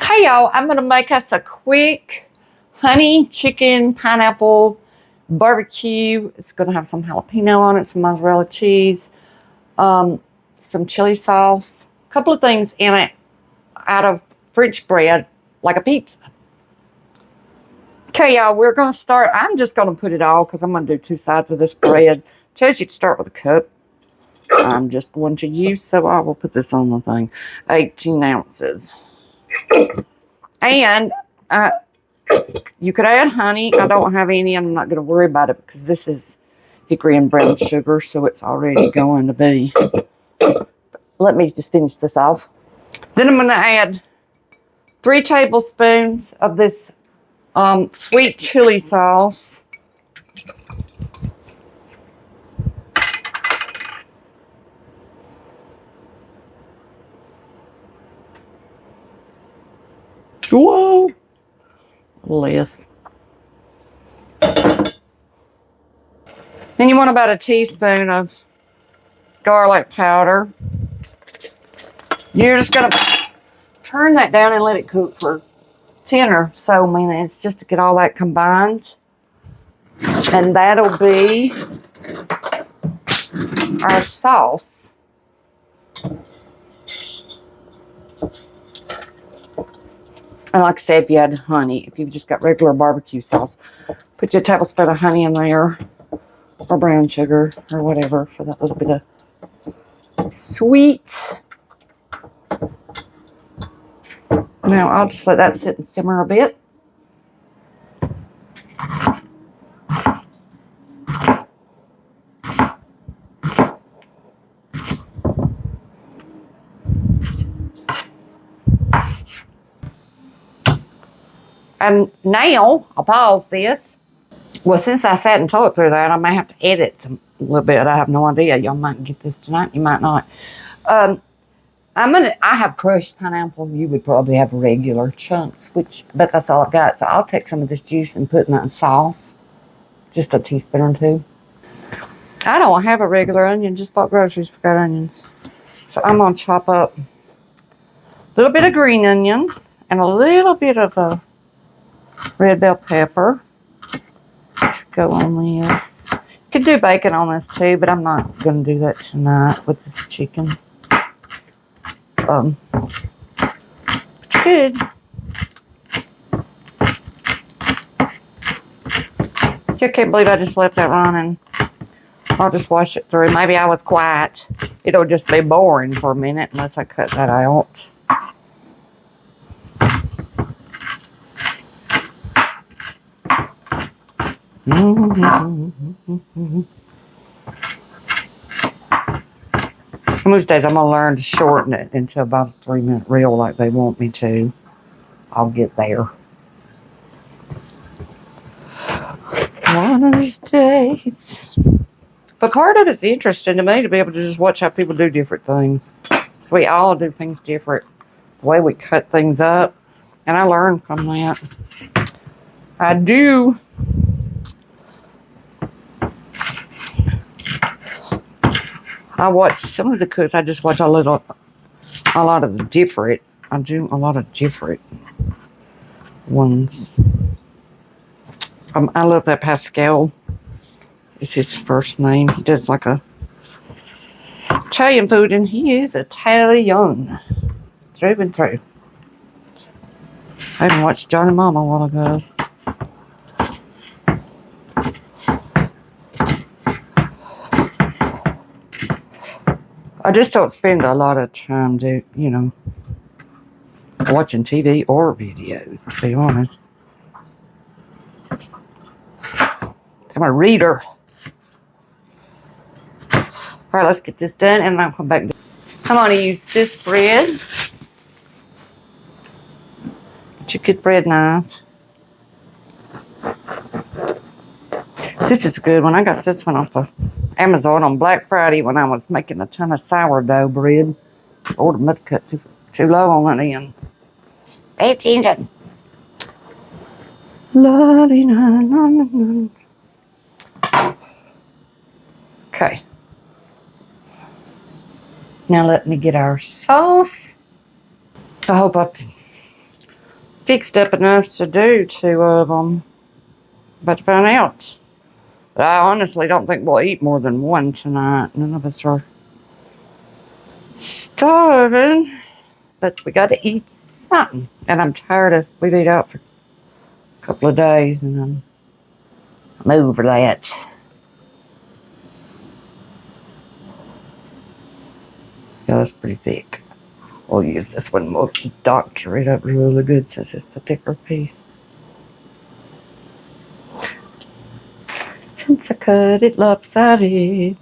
Hey y'all, I'm gonna make us a quick honey chicken pineapple barbecue. It's gonna have some jalapeno on it, some mozzarella cheese, some chili sauce, a couple of things in it out of French bread, like a pizza. Okay, y'all, we're gonna start. I'm just gonna put it all because I'm gonna do 2 sides of this bread. Tells you to start with a cup. I'm just going to use, so I will put this on the thing. 18 ounces. And you could add honey. I don't have any. I'm not going to worry about it because this is hickory and brown sugar, so it's already going to be. Let me just finish this off. Then I'm going to add 3 tablespoons of this sweet chili sauce. Whoa! Less. Then you want about a teaspoon of garlic powder. You're just going to turn that down and let it cook for 10 or so minutes just to get all that combined. And that'll be our sauce. And like I said, if you add honey, if you've just got regular barbecue sauce, put your tablespoon of honey in there, or brown sugar, or whatever, for that little bit of sweet. Now, I'll just let that sit and simmer a bit. And now, I'll pause this. Well, since I sat and talked through that, I may have to edit a little bit. I have no idea. Y'all might get this tonight. You might not. I have crushed pineapple. You would probably have regular chunks, but that's all I've got. So I'll take some of this juice and put in that sauce. Just a teaspoon or 2. I don't have a regular onion. Just bought groceries, forgot onions. So I'm going to chop up a little bit of green onion and a little bit of red bell pepper to go on this. You could do bacon on this too, but I'm not going to do that tonight with this chicken. It's good. I can't believe I just left that running. I'll just wash it through. Maybe I was quiet. It'll just be boring for a minute unless I cut that out. Most days I'm going to learn to shorten it into about a 3-minute reel like they want me to. I'll get there. One of these days. But part of it's interesting to me to be able to just watch how people do different things. So we all do things different. The way we cut things up. And I learn from that. I do. I watch some of the cooks. I just watch a lot of the different. I do a lot of different ones. I love that Pascal. It's his first name. He does like a Italian food, and he is Italian through and through. I even watched Johnny Mama a while ago. I just don't spend a lot of time watching TV or videos, to be honest. I'm a reader. All right, let's get this done, and I'll come back. I'm going to use this bread. Get your good bread knife. This is a good one. I got this one off of Amazon on Black Friday when I was making a ton of sourdough bread. Ordered them to cut too low on it end. Pay attention. Okay. Now let me get our sauce. I hope fixed up enough to do 2 of them. But to find out. But I honestly don't think we'll eat more than 1 tonight. None of us are starving. But we got to eat something. And I'm tired of, we've ate out for a couple of days and I'm over that. Yeah, that's pretty thick. We'll use this one. We'll doctor it up really good since it's the thicker piece. Since I cut it lopsided.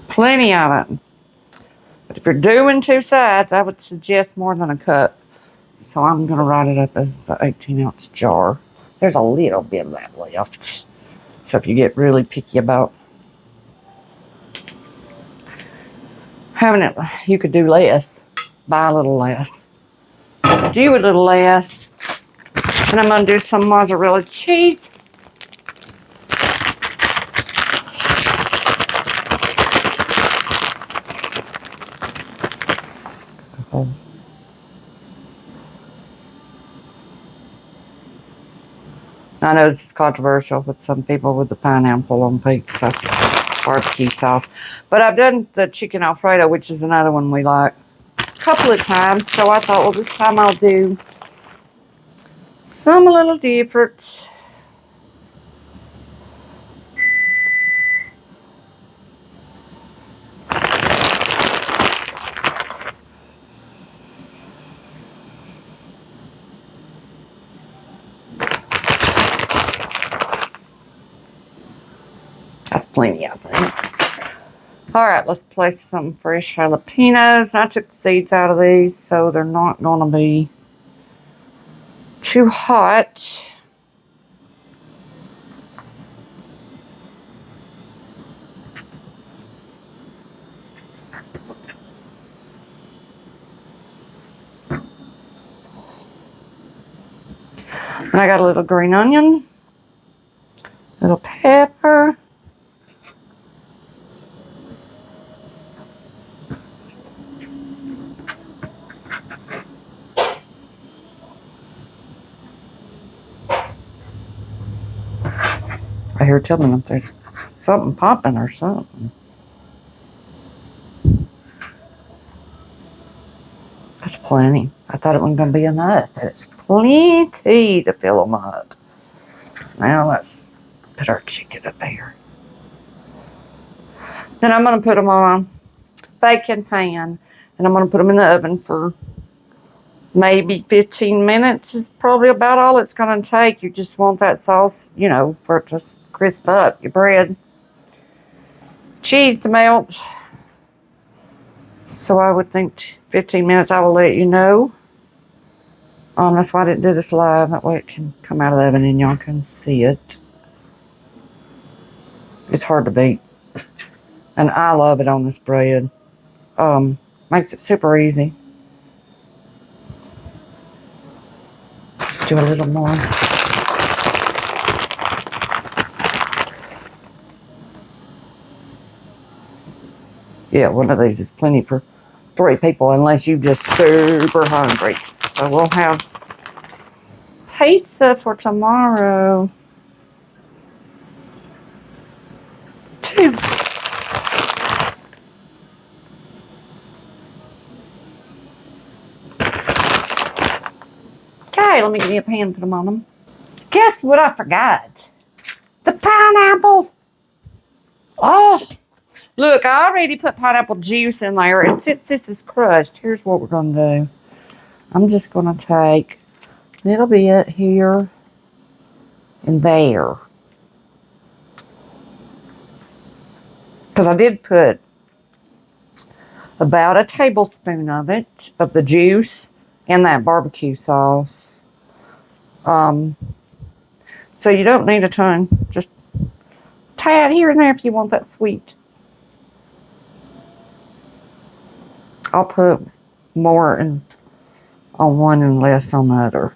Plenty of it. But if you're doing 2 sides, I would suggest more than a cup. So I'm going to write it up as the 18-ounce jar. There's a little bit of that left. So if you get really picky about having it, you could do less. Buy a little less. Do a little less. And I'm going to do some mozzarella cheese. I know this is controversial with some people with the pineapple on pizza, barbecue sauce. But I've done the chicken Alfredo, which is another one we like, a couple of times. So I thought, well, this time I'll do some a little different. That's plenty, I think. All right, let's place some fresh jalapenos. I took the seeds out of these, so they're not going to be too hot. And I got a little green onion, little pepper. I hear telling them there's something popping or something. That's plenty. I thought it wasn't going to be enough. It's plenty to fill them up. Now let's put our chicken up here. Then I'm going to put them on a baking pan. And I'm going to put them in the oven for maybe 15 minutes is probably about all it's going to take. You just want that sauce, you know, for it to crisp up your bread. Cheese to melt. So I would think 15 minutes. I will let you know. That's why I didn't do this live. That way it can come out of the oven and y'all can see it. It's hard to beat. And I love it on this bread. Makes it super easy. Let's do a little more. Yeah, one of these is plenty for 3 people unless you're just super hungry. So we'll have pizza for tomorrow. 2. Okay, let me give you a pan and put them on them. Guess what I forgot? The pineapple. Oh, look, I already put pineapple juice in there. And since this is crushed, here's what we're going to do. I'm just going to take a little bit here and there. Because I did put about a tablespoon of it, of the juice, in that barbecue sauce. So you don't need a ton. Just a tad here and there if you want that sweet. I'll put more on one and less on the other.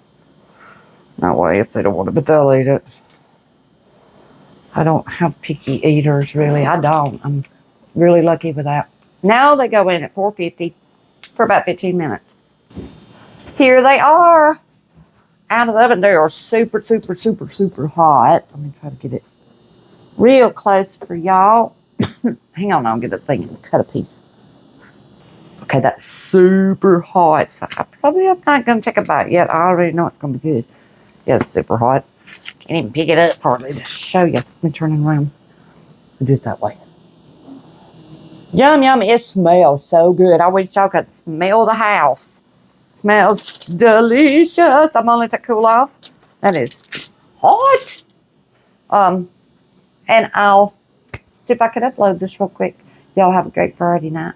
That way, if they don't want it, but they'll eat it. I don't have picky eaters, really. I don't. I'm really lucky with that. Now they go in at 450 for about 15 minutes. Here they are. Out of the oven. They are super, super, super, super hot. Let me try to get it real close for y'all. Hang on, I'll get a thing and cut a piece. Okay, that's super hot. So I probably am not going to take a bite yet. I already know it's going to be good. Yeah, it's super hot. Can't even pick it up hardly to show you. Let me turn it around. I'll do it that way. Yum, yum. It smells so good. I wish y'all could smell the house. It smells delicious. I'm going to let that cool off. That is hot. And I'll see if I can upload this real quick. Y'all have a great Friday night.